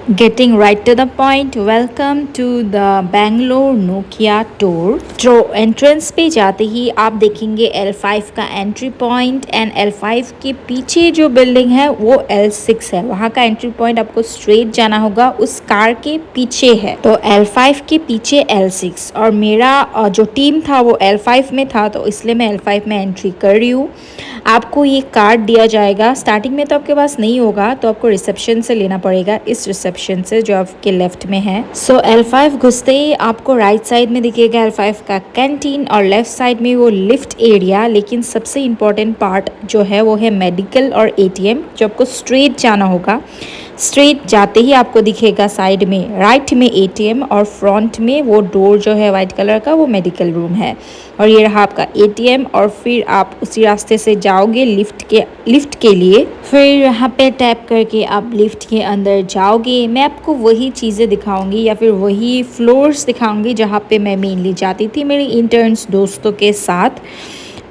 Getting right to the point, welcome to the Bangalore Nokia tour. तो entrance पे जाते ही आप देखेंगे L5 का एंट्री पॉइंट एंड L5 के पीछे जो बिल्डिंग है वो L6 है। वहाँ का एंट्री पॉइंट आपको स्ट्रेट जाना होगा, उस कार के पीछे है। तो L5 के पीछे L6 और मेरा जो टीम था वो L5 में था, तो इसलिए मैं L5 में एंट्री कर रही हूँ। आपको ये कार्ड दिया जाएगा, स्टार्टिंग में तो आपके पास नहीं होगा, तो आपको रिसेप्शन से लेना पड़ेगा, इस रिसेप्शन से जो आपके लेफ्ट में है। सो L5 घुसते ही आपको राइट साइड में दिखेगा L5 का कैंटीन और लेफ्ट साइड में वो लिफ्ट एरिया। लेकिन सबसे इम्पॉर्टेंट पार्ट जो है वो है मेडिकल और ATM, जो आपको स्ट्रेट जाना होगा। स्ट्रेट जाते ही आपको दिखेगा साइड में राइट में ATM और फ्रंट में वो डोर जो है वाइट कलर का, वो मेडिकल रूम है। और ये रहा आपका ATM और फिर आप उसी रास्ते से जाओगे लिफ्ट के लिए। फिर यहाँ पे टैप करके आप लिफ्ट के अंदर जाओगे। मैं आपको वही चीज़ें दिखाऊंगी या फिर वही फ्लोर्स दिखाऊंगी जहाँ पे मैं मेनली जाती थी मेरी इंटर्न्स दोस्तों के साथ।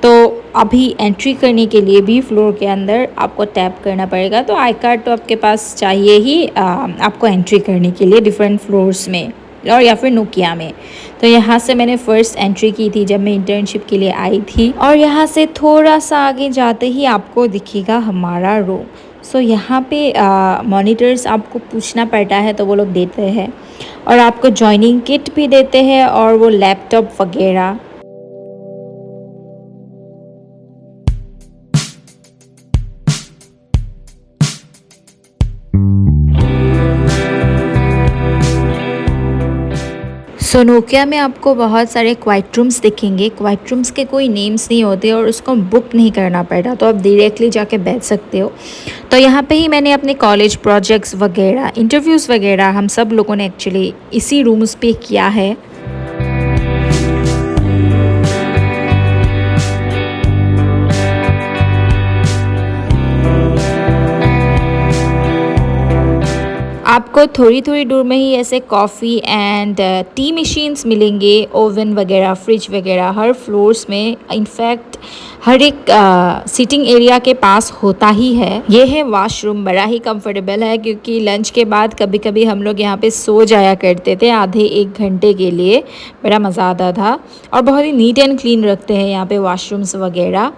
तो अभी एंट्री करने के लिए भी फ्लोर के अंदर आपको टैप करना पड़ेगा। तो आई कार्ड तो आपके पास चाहिए ही आपको एंट्री करने के लिए डिफरेंट फ्लोर्स में और या फिर नोकिया में। तो यहाँ से मैंने फ़र्स्ट एंट्री की थी जब मैं इंटर्नशिप के लिए आई थी। और यहाँ से थोड़ा सा आगे जाते ही आपको दिखेगा हमारा रूम। सो यहाँ पे मॉनिटर्स आपको पूछना पड़ता है तो वो लोग देते हैं, और आपको जॉइनिंग किट भी देते हैं और वो लैपटॉप वगैरह। सो नोकिया में आपको बहुत सारे क्वाइट रूम्स दिखेंगे। क्वाइट रूम्स के कोई नेम्स नहीं होते और उसको बुक नहीं करना पड़ता, तो आप डायरेक्टली जाके बैठ सकते हो। तो यहाँ पे ही मैंने अपने कॉलेज प्रोजेक्ट्स वगैरह, इंटरव्यूज़ वगैरह हम सब लोगों ने एक्चुअली इसी रूम्स पे किया है। आपको थोड़ी थोड़ी दूर में ही ऐसे कॉफ़ी एंड टी मशीन्स मिलेंगे, ओवन वगैरह, फ्रिज वगैरह हर फ्लोर्स में। इनफैक्ट हर एक सिटिंग एरिया के पास होता ही है। ये है वॉशरूम, बड़ा ही कंफर्टेबल है क्योंकि लंच के बाद कभी कभी हम लोग यहाँ पे सो जाया करते थे आधे एक घंटे के लिए। बड़ा मज़ा आता था और बहुत ही नीट एंड क्लीन रखते हैं यहाँ पे वॉशरूम्स वगैरह,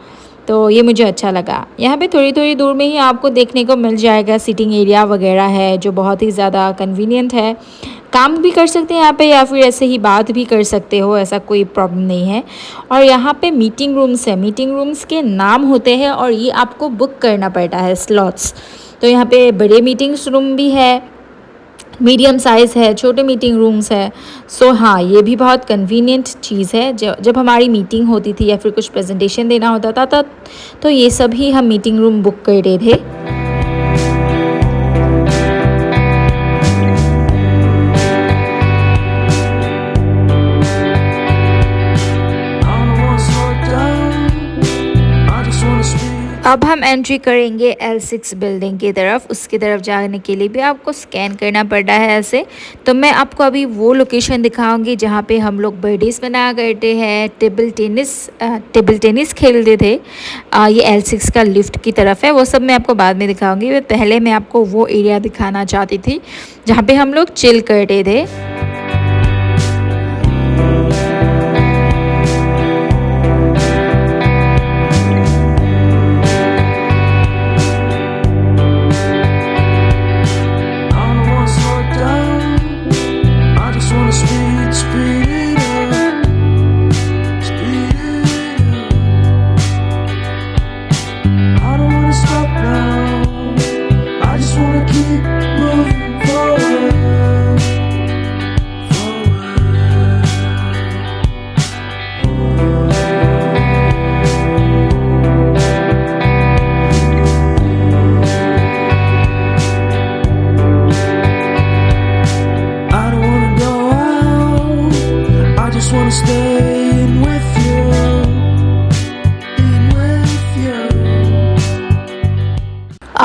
तो ये मुझे अच्छा लगा। यहाँ पे थोड़ी थोड़ी दूर में ही आपको देखने को मिल जाएगा सिटिंग एरिया वगैरह है, जो बहुत ही ज़्यादा कन्वीनियंट है। काम भी कर सकते हैं यहाँ पे या फिर ऐसे ही बात भी कर सकते हो, ऐसा कोई प्रॉब्लम नहीं है। और यहाँ पे मीटिंग रूम्स है, मीटिंग रूम्स के नाम होते हैं और ये आपको बुक करना पड़ता है स्लॉट्स। तो यहाँ पे बड़े मीटिंग्स रूम भी है, मीडियम साइज़ है, छोटे मीटिंग रूम्स है। सो हाँ, ये भी बहुत कन्वीनियंट चीज़ है। जब हमारी मीटिंग होती थी या फिर कुछ प्रेजेंटेशन देना होता था तो ये सब ही हम मीटिंग रूम बुक कर रहे थे। अब हम एंट्री करेंगे L6 बिल्डिंग की तरफ। उसकी तरफ जाने के लिए भी आपको स्कैन करना पड़ता है ऐसे। तो मैं आपको अभी वो लोकेशन दिखाऊंगी जहाँ पे हम लोग बर्थडेज मनाया करते हैं, टेबल टेनिस खेलते थे। ये L6 का लिफ्ट की तरफ है, वो सब मैं आपको बाद में दिखाऊंगी। पहले मैं आपको वो एरिया दिखाना चाहती थी जहाँ पे हम लोग चिल करते थे।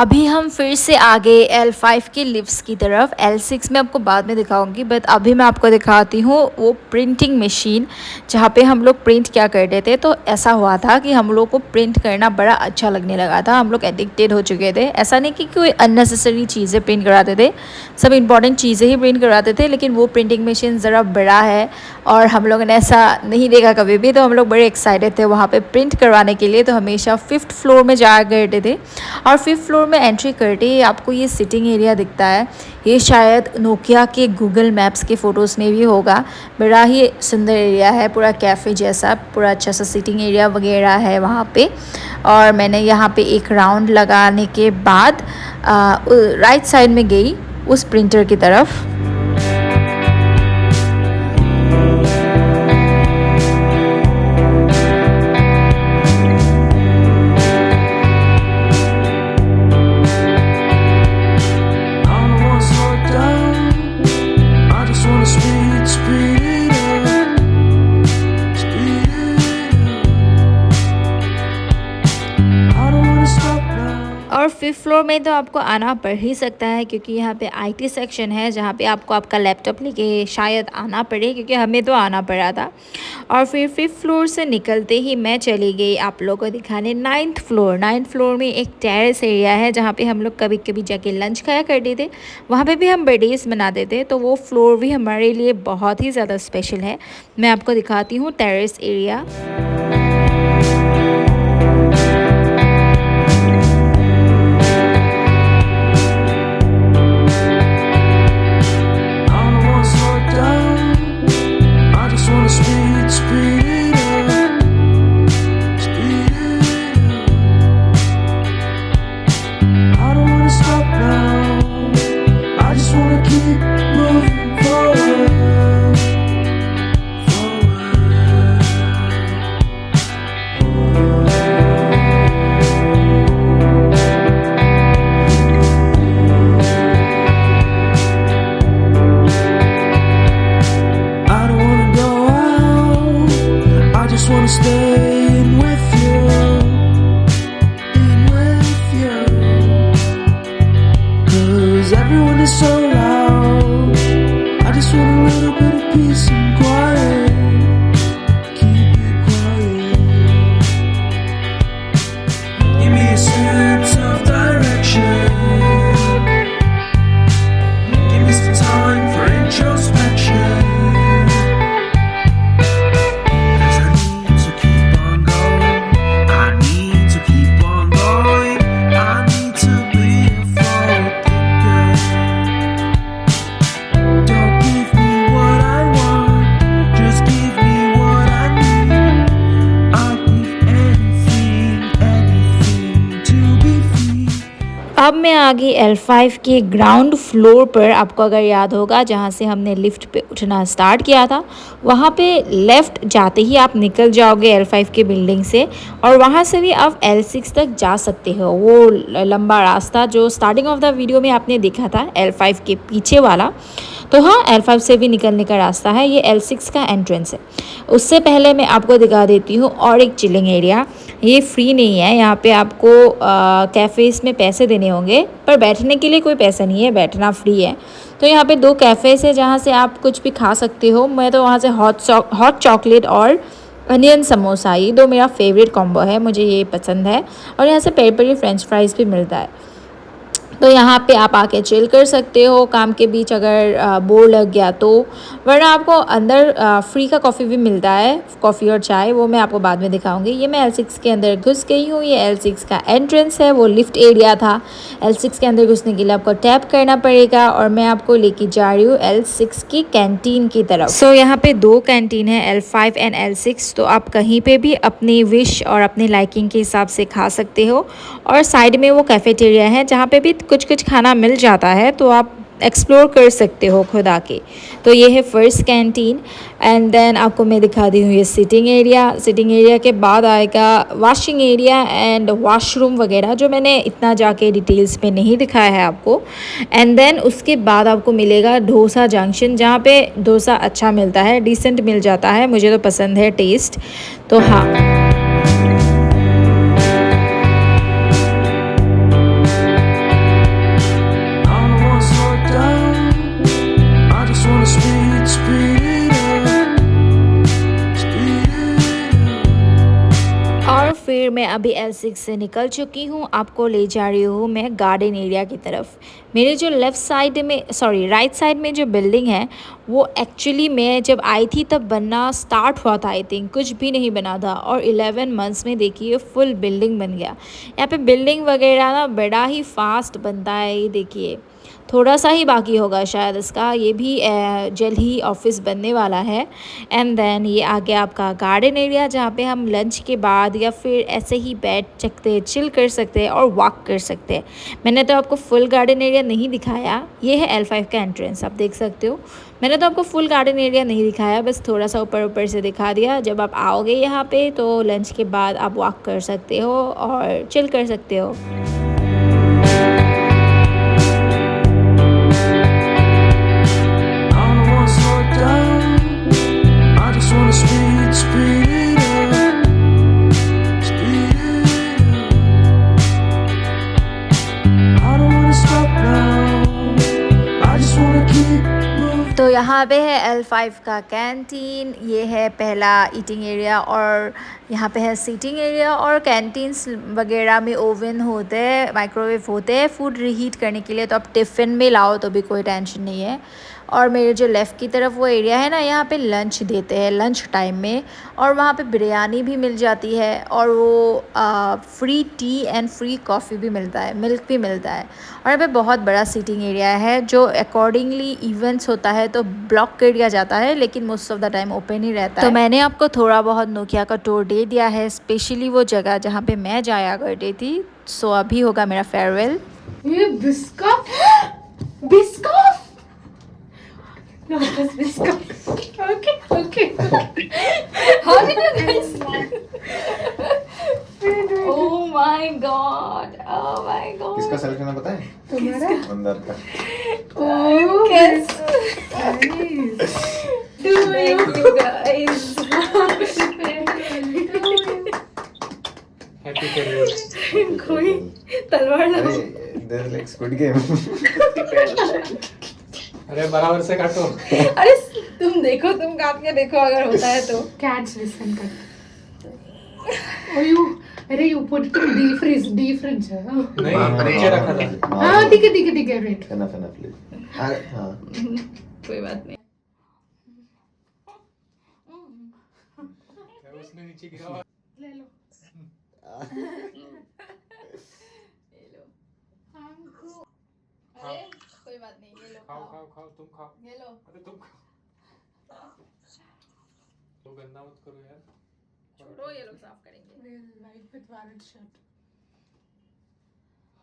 अभी हम फिर से आ गए L5 के लिफ्ट्स की तरफ। L6 में आपको बाद में दिखाऊंगी, बट अभी मैं आपको दिखाती हूँ वो प्रिंटिंग मशीन जहाँ पे हम लोग प्रिंट क्या करते थे। तो ऐसा हुआ था कि हम लोग को प्रिंट करना बड़ा अच्छा लगने लगा था, हम लोग एडिक्टेड हो चुके थे। ऐसा नहीं कि कोई अननेसेसरी चीज़ें प्रिंट कराते थे, सब इंपॉर्टेंट चीज़ें ही प्रिंट कराते थे, लेकिन वो प्रिंटिंग मशीन ज़रा बड़ा है और हम लोगों ने ऐसा नहीं देखा कभी भी। तो हम लोग बड़े एक्साइटेड थे वहाँ पर प्रिंट करवाने के लिए। तो हमेशा 5th फ्लोर में जाया करते थे और 5th फ्लोर में एंट्री करते ही आपको ये सिटिंग एरिया दिखता है। ये शायद नोकिया के गूगल मैप्स के फ़ोटोज़ में भी होगा। बड़ा ही सुंदर एरिया है, पूरा कैफ़े जैसा, पूरा अच्छा सा सिटिंग एरिया वगैरह है वहाँ पे। और मैंने यहाँ पे एक राउंड लगाने के बाद राइट साइड में गई उस प्रिंटर की तरफ। और 5th फ्लोर में तो आपको आना पड़ ही सकता है, क्योंकि यहाँ पे आईटी सेक्शन है जहाँ पे आपको आपका लैपटॉप लेके शायद आना पड़े, क्योंकि हमें तो आना पड़ा था। और फिर 5th फ्लोर से निकलते ही मैं चली गई आप लोगों को दिखाने 9th फ्लोर। 9th फ्लोर में एक टेरेस एरिया है जहाँ पे हम लोग कभी कभी जाके लंच खाया करते थे। वहाँ पे भी हम बर्थडेज मनाते थे, तो वो फ्लोर भी हमारे लिए बहुत ही ज़्यादा स्पेशल है। मैं आपको दिखाती हूँ terrace area. Everyone is so loud. I just want a little bit of peace and quiet. Keep it quiet. Give me a sense of direction. Give me some time for introspection. 'Cause I need to keep on going. I need to keep on going. I need to be a forward thinker. Don't give me what I want, just give me what I need. I'll give anything, anything to be free. अब मैं आ गई L5 के ground floor पर। आपको अगर याद होगा जहाँ से हमने लिफ्ट पे उठना स्टार्ट किया था, वहाँ पे लेफ़्ट जाते ही आप निकल जाओगे L5 के बिल्डिंग से, और वहाँ से भी आप L6 तक जा सकते हो। वो लंबा रास्ता जो स्टार्टिंग ऑफ द वीडियो में आपने देखा था L5 के पीछे वाला, तो हाँ, L5 से भी निकलने का रास्ता है। ये L6 का एंट्रेंस है। उससे पहले मैं आपको दिखा देती हूँ और एक चिलिंग एरिया। ये फ्री नहीं है, यहाँ पे आपको कैफ़ेज़ में पैसे देने होंगे, पर बैठने के लिए कोई पैसा नहीं है, बैठना फ्री है। तो यहाँ पे 2 कैफ़ेज़ है जहाँ से आप कुछ भी खा सकते हो। मैं तो वहाँ से हॉट चॉकलेट और अनियन समोसा, ये 2 मेरा फेवरेट कॉम्बो है, मुझे ये पसंद है। और यहाँ से पेरी पेरी फ्रेंच फ्राइज़ भी मिलता है। तो यहाँ पे आप आके चिल कर सकते हो काम के बीच अगर बोर लग गया तो। वरना आपको अंदर फ्री का कॉफ़ी भी मिलता है, कॉफ़ी और चाय, वो मैं आपको बाद में दिखाऊंगी। ये मैं L6 के अंदर घुस गई हूँ। ये L6 का एंट्रेंस है, वो लिफ्ट एरिया था। L6 के अंदर घुसने के लिए आपको टैप करना पड़ेगा और मैं आपको लेके जा रही हूँ L6 की कैंटीन की तरफ। सो यहाँ पे 2 कैंटीन है, L5 एंड L6। तो आप कहीं पे भी अपनी विश और अपनी लाइकिंग के हिसाब से खा सकते हो। और साइड में वो कैफेटेरिया है जहाँ पे भी कुछ कुछ खाना मिल जाता है, तो आप एक्सप्लोर कर सकते हो खुद आके। तो ये है फर्स्ट कैंटीन। एंड देन आपको मैं दिखा दी हूँ ये सिटिंग एरिया। सिटिंग एरिया के बाद आएगा वॉशिंग एरिया एंड वॉशरूम वगैरह, जो मैंने इतना जाके डिटेल्स में नहीं दिखाया है आपको। एंड देन उसके बाद आपको मिलेगा डोसा जंक्शन, जहाँ पे डोसा अच्छा मिलता है, डिसेंट मिल जाता है, मुझे तो पसंद है टेस्ट। तो हाँ, फिर मैं अभी L6 से निकल चुकी हूँ। आपको ले जा रही हूँ मैं गार्डन एरिया की तरफ। मेरे जो लेफ़्ट साइड में राइट साइड में जो बिल्डिंग है वो एक्चुअली मैं जब आई थी तब बनना स्टार्ट हुआ था। आई थिंक कुछ भी नहीं बना था और 11 मंथ्स में देखिए फुल बिल्डिंग बन गया। यहाँ पे बिल्डिंग वगैरह ना बड़ा ही फास्ट बनता है। ये देखिए थोड़ा सा ही बाकी होगा शायद इसका, ये भी जल्द ही ऑफिस बनने वाला है। एंड देन ये आ गया आपका गार्डन एरिया जहाँ पे हम लंच के बाद या फिर ऐसे ही बैठ सकते हैं, चिल कर सकते हैं और वॉक कर सकते हैं। मैंने तो आपको फुल गार्डन एरिया नहीं दिखाया। ये है L5 का एंट्रेंस, आप देख सकते हो। मैंने तो आपको फुल गार्डन एरिया नहीं दिखाया, बस थोड़ा सा ऊपर ऊपर से दिखा दिया। जब आप आओगे यहाँ पे तो लंच के बाद आप वॉक कर सकते हो और चिल कर सकते हो। I don't wanna slow it down. I just wanna speed it up, speed it up. I don't wanna stop now. I just wanna keep moving. तो यहाँ पे है L5 का कैंटीन। ये है पहला ईटिंग एरिया और यहाँ पे है सीटिंग एरिया। और कैंटीन्स वगैरह में ओवन होते हैं, माइक्रोवेव होते हैं फूड रीहीट करने के लिए, तो आप टिफ़िन में लाओ तो भी कोई टेंशन नहीं है। और मेरे जो लेफ़्ट की तरफ वो एरिया है ना, यहाँ पे लंच देते हैं लंच टाइम में, और वहाँ पे बिरयानी भी मिल जाती है और वो free T and free coffee भी मिलता है, मिल्क भी मिलता है। और यहाँ पे बहुत बड़ा सीटिंग एरिया है जो अकॉर्डिंगली इवेंट्स होता है तो ब्लॉक कर दिया जाता है, लेकिन most of the time open ही रहता है। तो मैंने आपको थोड़ा बहुत नोकिया का टूर दे दिया है, स्पेशली वो जगह जहाँ पे मैं जाया करती थी। सो अभी होगा मेरा फेयरवेल। ये biscuit biscuit no just biscuit okay how did you guys oh my god किसका सेलेक्शन है पता है? तुम्हारा अंदर का। oh Yes. nice do you guys happy farewell. कोई तलवार अरे लगाओ देयर लाइक स्क्विड गेम। अरे बराबर से काटो। अरे तुम देखो, तुम काट के देखो अगर होता है तो कैट्स लिसन कर ओ यू अरे you put it in D fridge नहीं नीचे रखा था। हाँ ठीक है वेट एनफ प्लीज। अरे हां कोई बात नहीं। उसने नीचे गिरा। ले लो खाओ कोई बात नहीं, ये लो खाओ खाओ खाओ तुम खाओ। ये लो अरे तुम खाओ। तो गंदा मत करो यार। छोड़ो, ये लोग साफ करेंगे। लाइट विद वायलेट शर्ट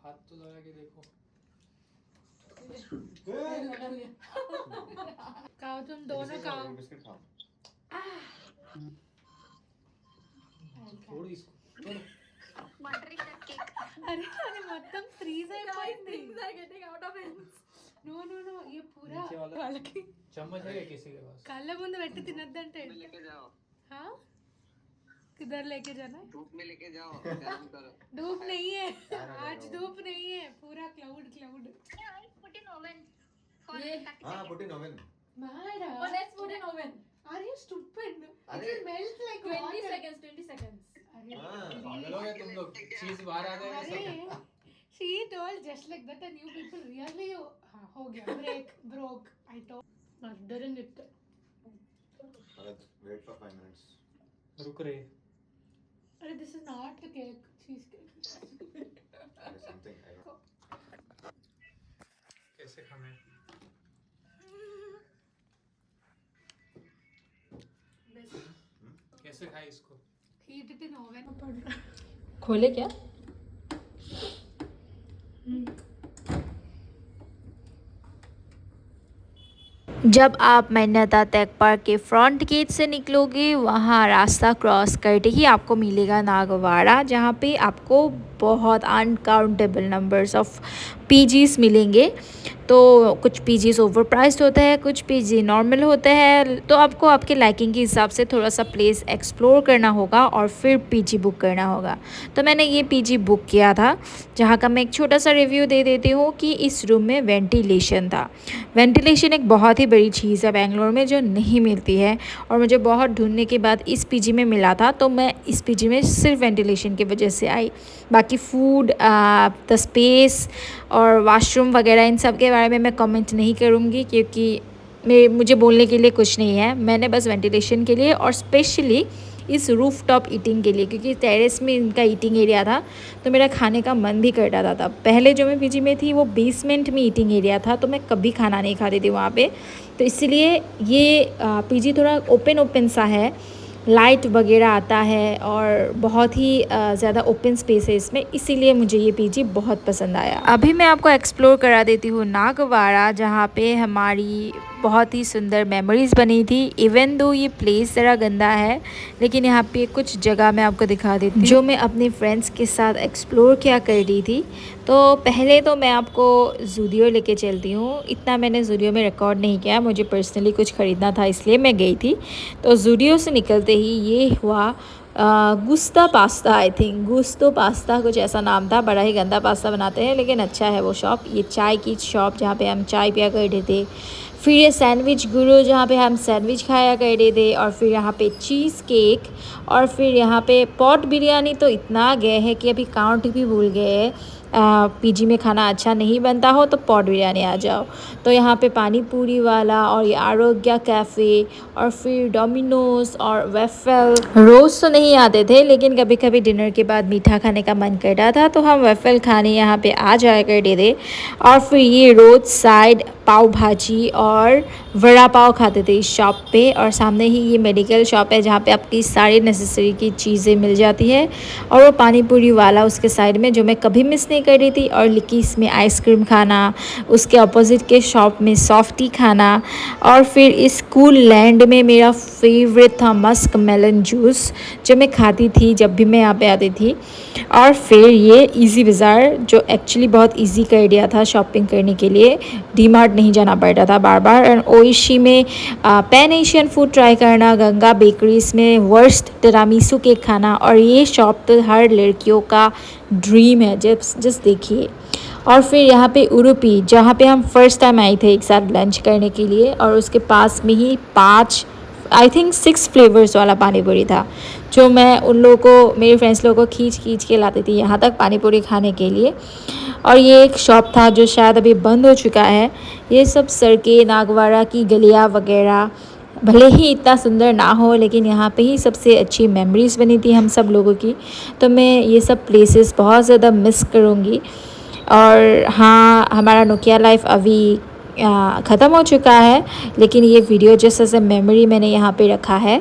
हाथ तो लगा के देखो। खाओ तुम दोनों खाओ। बिस्किट खाओ। छोड़ इसको छोड़। अरे अरे మొత్తం ఫ్రీజ్ అయిపోయింది। Things are getting out of hands. No no no ये पूरा नीचे वाला వాళ్ళకి चम्मच है क्या किसी के पास? కళ్ళ ముందు పెట్టి తినొద్దంటే हाँ किधर लेके जाना है? धूप में लेके जाओ, गरम करो। धूप नहीं है आज, धूप नहीं है, पूरा क्लाउड हां पुट इन ओवन। मारा Oh, let's put in oven. Are you stupid? It अरे विल मेल्ट लाइक 20 seconds. अरे पागल हो गए तुम लोग। चीज बाहर आ जाएगा सब। अरे she told just like that and you people really हाँ हो गया broke I told murdering it। Bharat wait for 5 minutes। रुक रे। अरे this is not a cake, cheese cake। Something I don't. कैसे खाना है? कैसे खाए इसको? heat it in oven। खोले क्या? जब आप मान्यता टेक पार्क के फ्रंट गेट से निकलोगे, वहाँ रास्ता क्रॉस करते ही आपको मिलेगा नागवाड़ा, जहाँ पे आपको बहुत अनकाउंटेबल नंबर्स ऑफ पीजीज़ मिलेंगे। तो कुछ पीजीज़ ओवर प्राइस्ड होते हैं, कुछ पीजी नॉर्मल होते हैं, तो आपको आपके लाइकिंग के हिसाब से थोड़ा सा प्लेस एक्सप्लोर करना होगा और फिर पीजी बुक करना होगा। तो मैंने ये पीजी बुक किया था, जहाँ का मैं एक छोटा सा रिव्यू दे देती हूँ कि इस रूम में वेंटिलेशन था। वेंटिलेशन एक बहुत ही बड़ी चीज़ है बेंगलोर में जो नहीं मिलती है, और मुझे बहुत ढूंढने के बाद इस पीजी में मिला था, तो मैं इस पीजी में सिर्फ वेंटिलेशन की वजह से आई। बाकी फूड, द स्पेस और वाशरूम वगैरह इन सब के बारे में मैं कमेंट नहीं करूँगी, क्योंकि मुझे बोलने के लिए कुछ नहीं है। मैंने बस वेंटिलेशन के लिए और स्पेशली इस रूफ टॉप ईटिंग के लिए, क्योंकि टेरेस में इनका ईटिंग एरिया था, तो मेरा खाने का मन भी कर रहा था। पहले जो मैं पीजी में थी वो बेसमेंट में ईटिंग एरिया था, तो मैं कभी खाना नहीं खाती थी वहाँ पे। तो इसलिए ये पीजी थोड़ा ओपन सा है, लाइट वगैरह आता है और बहुत ही ज़्यादा ओपन स्पेस है इसमें, इसीलिए मुझे ये पीजी बहुत पसंद आया। अभी मैं आपको एक्सप्लोर करा देती हूँ नागवाड़ा, जहाँ पे हमारी बहुत ही सुंदर मेमोरीज़ बनी थी। इवन दो ये प्लेस ज़रा गंदा है, लेकिन यहाँ पे कुछ जगह मैं आपको दिखा देती हूँ जो मैं अपने फ्रेंड्स के साथ एक्सप्लोर क्या कर रही थी। तो पहले तो मैं आपको ज़ूडियो लेके चलती हूँ। इतना मैंने ज़ूडियो में रिकॉर्ड नहीं किया, मुझे पर्सनली कुछ ख़रीदना था इसलिए मैं गई थी। तो ज़ूडियो से निकलते ही ये हुआ Gusta pasta, I think Gusto pasta कुछ ऐसा नाम था। बड़ा ही गंदा पास्ता बनाते हैं, लेकिन अच्छा है वो शॉप। ये चाय की शॉप जहाँ पे हम चाय पिया करते थे। फिर ये सैंडविच गुरु जहाँ पे हम सैंडविच खाया करते थे। और फिर यहाँ पे चीज़ केक, और फिर यहाँ पे पॉट बिरयानी तो इतना गए हैं कि अभी काउंट भी भूल गए हैं। पीजी में खाना अच्छा नहीं बनता हो तो पॉट बिरयानी आ जाओ। तो यहाँ पे पानी पूरी वाला, और ये आरोग्य कैफ़े, और फिर डोमिनोज और वेफल। रोज़ तो नहीं आते थे, लेकिन कभी कभी डिनर के बाद मीठा खाने का मन करता था तो हम वेफल खाने यहाँ पे आ जाया करते थे। और फिर ये रोड साइड पाव भाजी और वड़ा पाव खाते थे इस शॉप पे। और सामने ही ये मेडिकल शॉप है जहाँ पे आपकी सारी नेसेसरी की चीज़ें मिल जाती है। और वो पानी पूरी वाला उसके साइड में, जो मैं कभी मिस नहीं कर रही थी। और लिकीस में आइसक्रीम खाना, उसके अपोजिट के शॉप में सॉफ्टी खाना। और फिर इस कूल लैंड में मेरा फेवरेट था मस्क मेलन जूस, जो मैं खाती थी जब भी मैं यहाँ पे आती थी। और फिर ये इजी बाज़ार, जो एक्चुअली बहुत इजी कर दिया था शॉपिंग करने के लिए। डीमार्ट नहीं जाना पड़ता था बार बार। एंड ओइशी में पैन एशियन फूड ट्राई करना, गंगा बेकरीज में वर्स्ट टिरामिसू केक खाना। और ये शॉप तो हर लड़कियों का ड्रीम है, जस्ट देखिए। और फिर यहाँ पे उडुपी, जहाँ पे हम फर्स्ट टाइम आए थे एक साथ लंच करने के लिए। और उसके पास में ही 6 फ्लेवर्स वाला पानी पूरी था, जो मैं उन लोगों को, मेरे फ्रेंड्स लोगों को खींच के लाती थी यहाँ तक पानी पूरी खाने के लिए। और ये एक शॉप था जो शायद अभी बंद हो चुका है। ये सब सड़कें, नागवाड़ा की गलियाँ वगैरह भले ही इतना सुंदर ना हो, लेकिन यहाँ पे ही सबसे अच्छी मेमोरीज़ बनी थी हम सब लोगों की। तो मैं ये सब प्लेसेस बहुत ज़्यादा मिस करूँगी। और हाँ, हमारा नोकिया लाइफ अभी ख़त्म हो चुका है, लेकिन ये video just as a memory मैंने यहाँ पे रखा है।